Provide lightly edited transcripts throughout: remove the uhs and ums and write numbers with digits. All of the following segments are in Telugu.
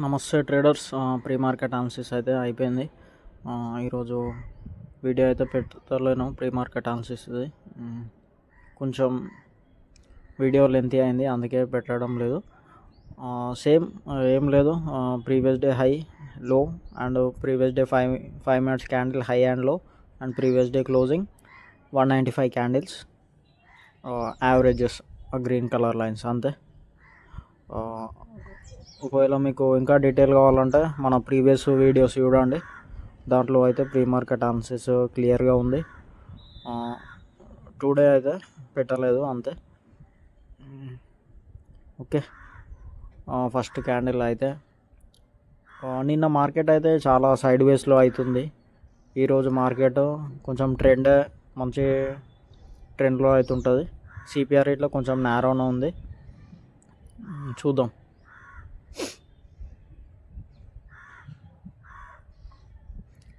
నమస్తే ట్రేడర్స్. ప్రీ మార్కెట్ అనాలిసిస్ అయితే అయిపోయింది. ఈరోజు వీడియో అయితే పెట్టలేను. ప్రీ మార్కెట్ అనాలిసిస్ది కొంచెం వీడియో లెంతీ అయింది, అందుకే పెట్టడం లేదు. సేమ్ ఏం లేదు. Previous day high, low and previous day five minutes candle high and low and previous day closing 195 candles, averages green colour lines అంతే. ఒకవేళ మీకు ఇంకా డీటెయిల్ కావాలంటే మన ప్రీవియస్ వీడియోస్ చూడండి, దాంట్లో అయితే ప్రీ మార్కెట్ అనాలిసిస్ క్లియర్గా ఉంది. టుడే అయితే పెట్టలేదు అంతే. ఓకే, ఫస్ట్ క్యాండిల్ అయితే నిన్న మార్కెట్ అయితే చాలా సైడ్ వేస్లో అవుతుంది. ఈరోజు మార్కెట్ కొంచెం మంచి ట్రెండ్లో అవుతుంటుంది. సిపిఆర్ రేట్లో కొంచెం నేరోనే ఉంది, చూద్దాం.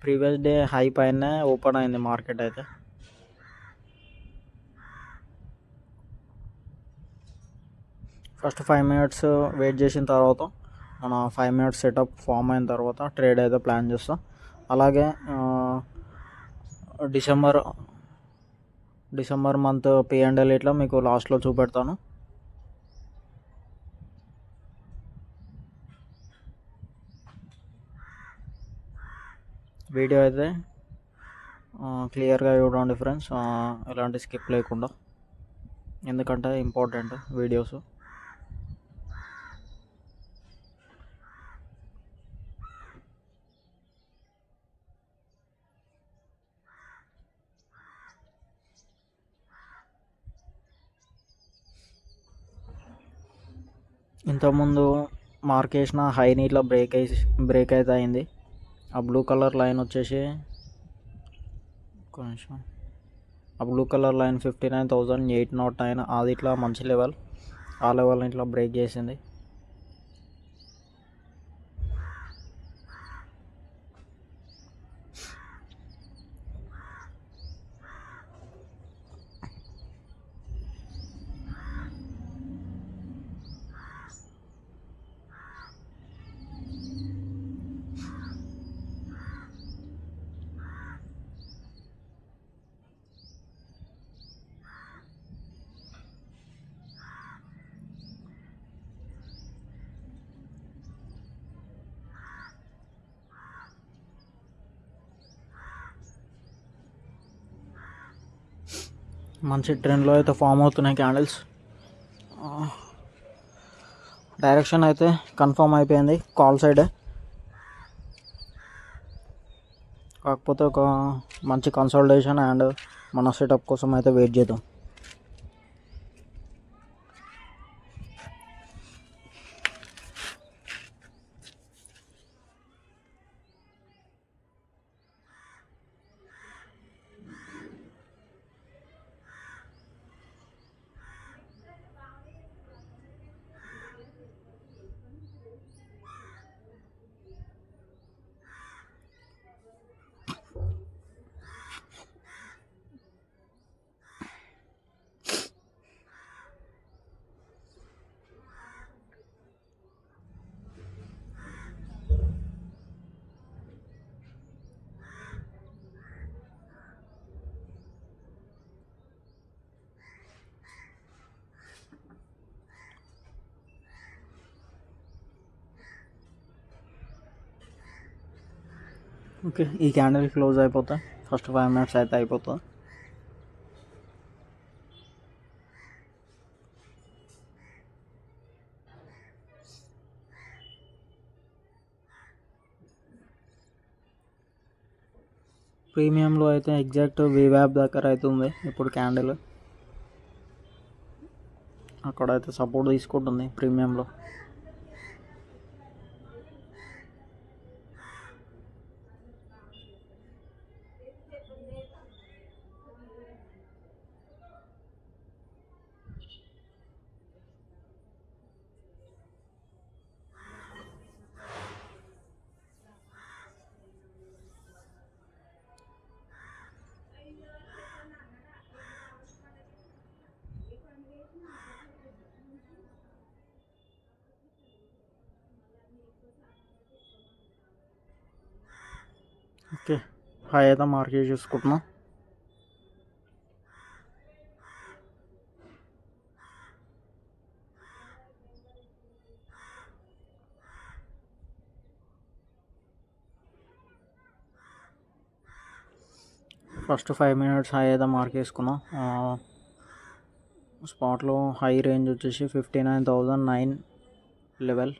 ప్రీవియస్ డే హై పైన ఓపెన్ అయింది మార్కెట్ అయితే. ఫస్ట్ 5 మినిట్స్ వెయిట్ చేసిన తర్వాత మన 5 మినిట్స్ సెటప్ ఫామ్ అయిన తర్వాత ట్రేడ్ అయితే ప్లాన్ చేస్తాం. అలాగే డిసెంబర్ మంత్ P&L ఇట్లా మీకు లాస్ట్లో చూపెడతాను. వీడియో అయితే క్లియర్గా చూడండి ఫ్రెండ్స్, ఎలాంటి స్కిప్ లేకుండా, ఎందుకంటే ఇంపార్టెంట్ వీడియోస్. ఇంతకుముందు మార్కేసిన హైని ఇట్లా బ్రేక్ అయితే అయింది. ఆ బ్లూ కలర్ లైన్ వచ్చేసి కొంచెం ఆ బ్లూ కలర్ లైన్ 59,809, అది ఇట్లా మంచి లెవెల్. ఆ లెవెల్ని ఇట్లా బ్రేక్ చేసింది. మంచి ట్రెండ్లో అయితే ఫామ్ అవుతున్నాయి క్యాండిల్స్. డైరెక్షన్ అయితే కన్ఫర్మ్ అయిపోయింది, కాల్ సైడ్. కాకపోతే ఒక మంచి కన్సల్టేషన్ అండ్ మన సెటప్ కోసం అయితే వెయిట్ చేద్దాం. ఓకే, ఈ క్యాండిల్ క్లోజ్ అయిపోతాయి. ఫస్ట్ 5 మినిట్స్ అయితే అయిపోతుంది. ప్రీమియంలో అయితే ఎగ్జాక్ట్ వీవ్యాప్ దగ్గర అవుతుంది ఇప్పుడు క్యాండిల్. అక్కడైతే సపోర్ట్ తీసుకుంటుంది ప్రీమియంలో. ఓకే, హై అయితే మార్కెట్ చూసుకుంటున్నాం. ఫస్ట్ 5 మినిట్స్ హై అయితే మార్క్ చేసుకున్నాం. స్పాట్లో హై రేంజ్ వచ్చేసి 59,009 లెవెల్.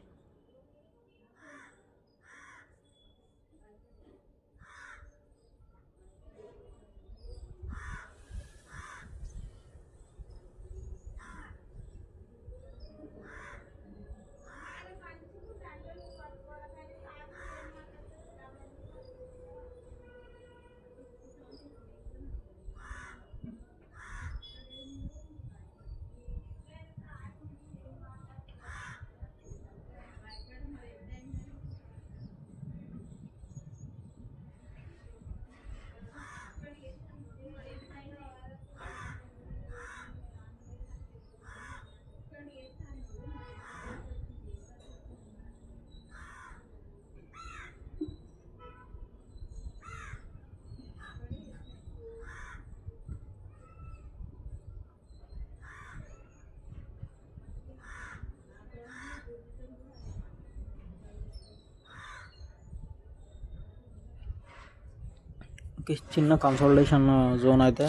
చిన్న కన్సల్టేషన్ జోన్ అయితే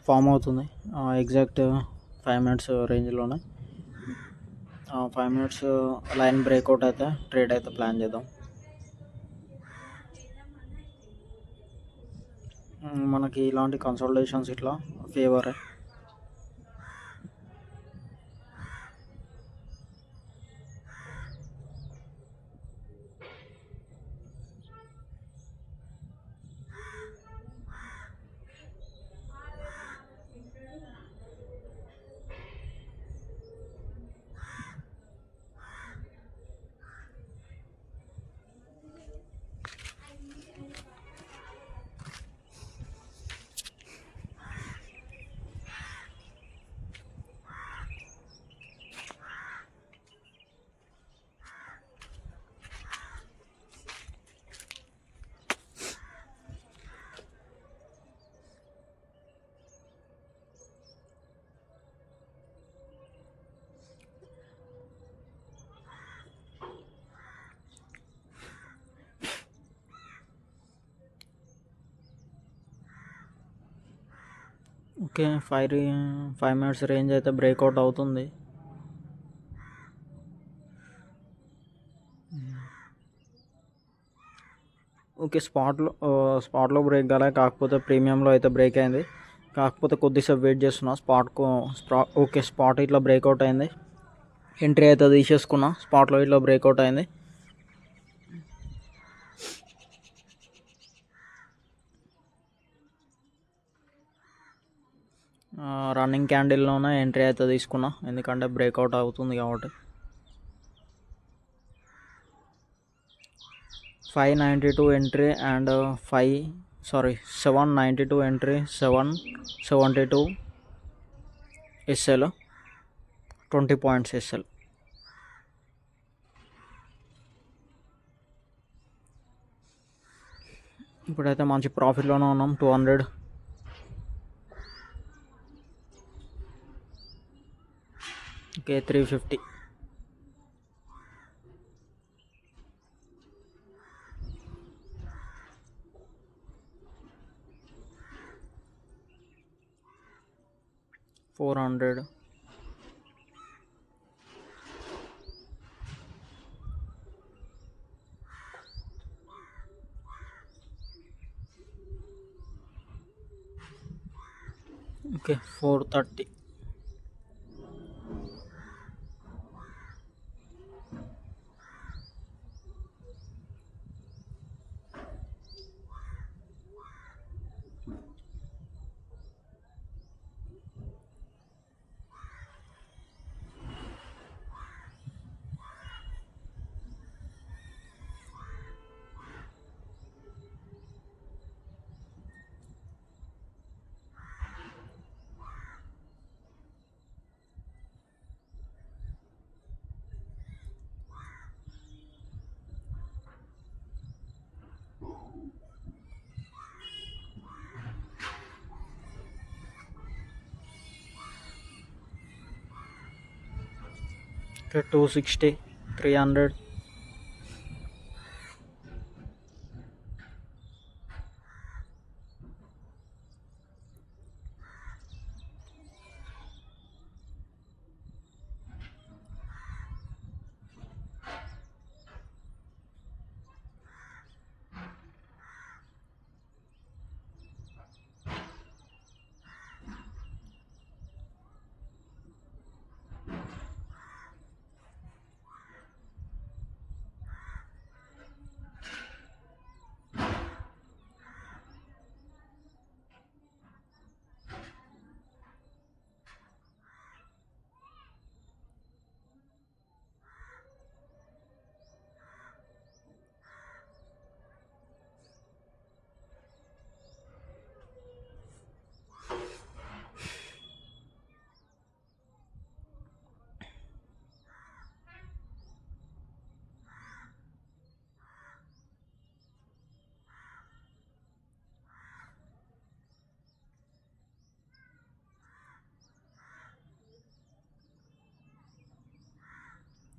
ఫామ్ అవుతుంది ఎగ్జాక్ట్ 5 మినిట్స్ రేంజ్లోనే. 5 మినిట్స్ లైన్ బ్రేక్అవుట్ అయితే ట్రేడ్ అయితే ప్లాన్ చేద్దాం. మనకి ఇలాంటి కన్సల్టేషన్స్ ఇట్లా ఫేవరే. ఓకే, 5 మినిట్స్ రేంజ్ అయితే బ్రేక్అవుట్ అవుతుంది. ఓకే, స్పాట్లో బ్రేక్ కాలే, కాకపోతే ప్రీమియంలో అయితే బ్రేక్ అయింది. కాకపోతే కొద్దిసేపు వెయిట్ చేస్తున్నా ఓకే, స్పాట్ ఇట్లా బ్రేక్అవుట్ అయింది. ఎంట్రీ అయితే తీసేసుకున్నా. స్పాట్లో ఇట్లా బ్రేక్అవుట్ అయింది. రన్నింగ్ క్యాండిల్లోనే ఎంట్రీ అయితే తీసుకున్నా, ఎందుకంటే బ్రేక్అవుట్ అవుతుంది కాబట్టి. 592 entry and 792 entry, 772 SL, 20 points SL. ఇప్పుడైతే మంచి ప్రాఫిట్లోనే ఉన్నాం. 200. ఓకే, 350. $400. ఓకే, 430. ఓకే 260, 300.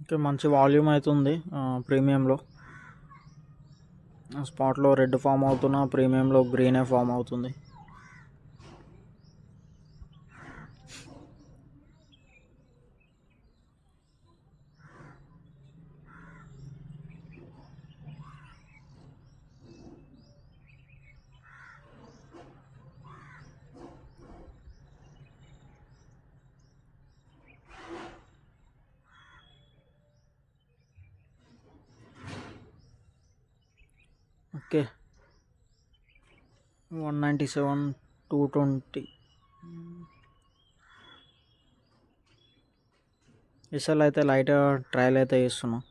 ఓకే మంచి వాల్యూమ్ అవుతుంది ప్రీమియంలో. స్పాట్లో రెడ్ ఫామ్ అవుతున్నా ప్రీమియంలో గ్రీనే ఫామ్ అవుతుంది. ఓకే 197, 220. ఎస్ఎల్ అయితే లైట్గా ట్రయల్ అయితే చేస్తున్నాం.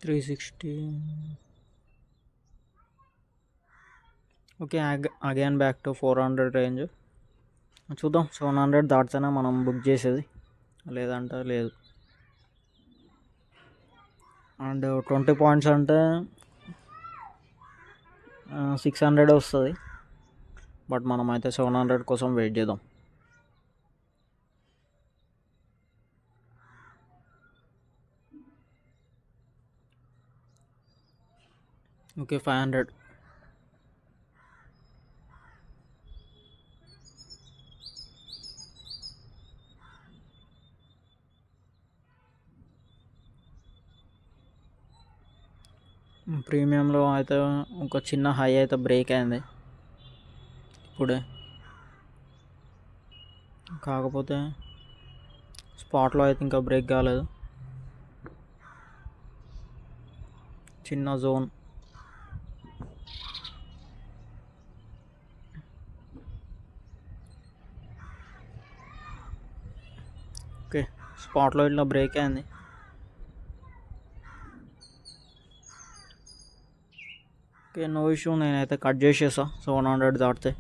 $360. Okay again back to 400 range. చూద్దాం 700 దాటితేనే మనం బుక్ చేసేది, లేదంటే లేదు. అండ్ 20 పాయింట్స్ అంటే 600 వస్తుంది, బట్ మనం అయితే 700 కోసం వెయిట్ చేద్దాం. ఓకే 500. ప్రీమియంలో అయితే ఒక చిన్న హై అయితే బ్రేక్ అయింది ఇప్పుడే, కాకపోతే స్పాట్లో అయితే ఇంకా బ్రేక్ కాలేదు. చిన్న జోన్. ఓకే స్పాట్లో ఇట్లా బ్రేక్ అయింది. ఓకే నో ఇష్యూ, నేనైతే కట్ చేసేసా 700 దాటితే.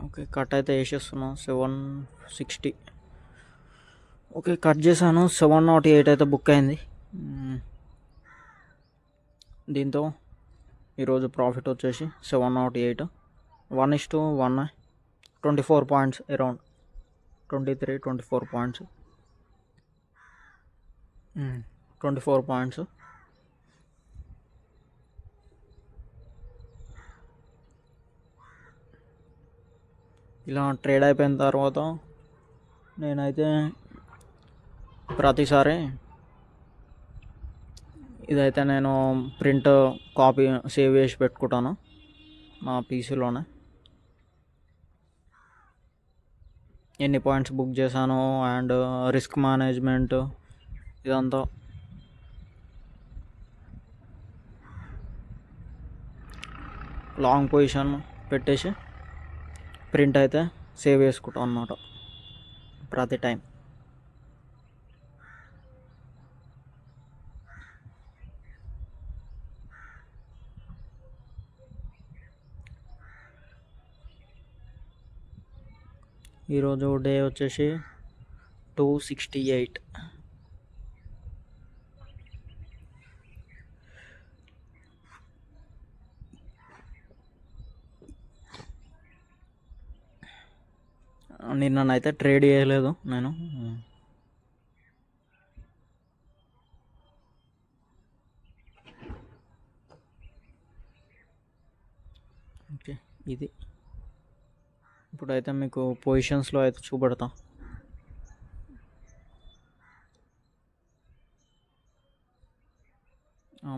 ఓకే కట్ అయితే వేసేస్తున్నాను 760. ఓకే కట్ చేశాను, 708 అయితే బుక్ అయింది. దీంతో ఈరోజు ప్రాఫిట్ వచ్చేసి 708, 1:1, 24 పాయింట్స్, అరౌండ్ 23-24 పాయింట్స్. 24 పాయింట్స్. ఇలా ట్రేడ్ అయిపోయిన తర్వాత నేనైతే ప్రతిసారి ఇదైతే నేను ప్రింట్ కాపీ సేవ్ చేసి పెట్టుకుంటాను నా పీసీలోనే. ఎన్ని పాయింట్స్ బుక్ చేశాను అండ్ రిస్క్ మేనేజ్మెంట్ ఇదంతా లాంగ్ పొజిషన్ పెట్టేసి ప్రింట్ అయితే సేవ్ చేసుకుంటాం అన్నమాట ప్రతి టైం. ఈరోజు డే వచ్చేసి 268. నిన్ననైతే ట్రేడ్ చేయలేదు నేను. ఓకే, ఇది ఇప్పుడైతే మీకు పొజిషన్స్లో అయితే చూపెడతా.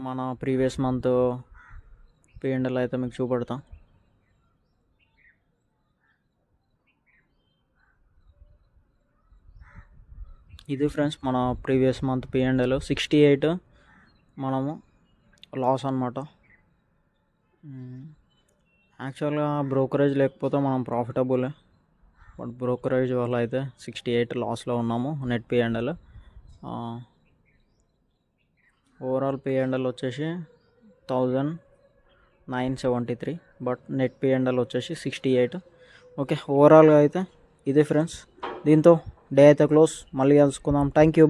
మన ప్రీవియస్ మంత్ P&L అయితే మీకు చూపెడతా. ఇది ఫ్రెండ్స్ మన ప్రీవియస్ మంత్ P&L 68 మనము లాస్ అనమాట. యాక్చువల్గా బ్రోకరేజ్ లేకపోతే మనం ప్రాఫిటబుల్, బట్ బ్రోకరేజ్ వల్ల అయితే 68 లాస్లో ఉన్నాము. నెట్ P&L ఓవరాల్ P&L వచ్చేసి 1973, బట్ నెట్ P&L వచ్చేసి 68. ఓకే, ఓవరాల్గా అయితే ఇదే ఫ్రెండ్స్. దీంతో డే అయితే క్లోజ్. మళ్ళీ కలుసుకుందాం. Thank you.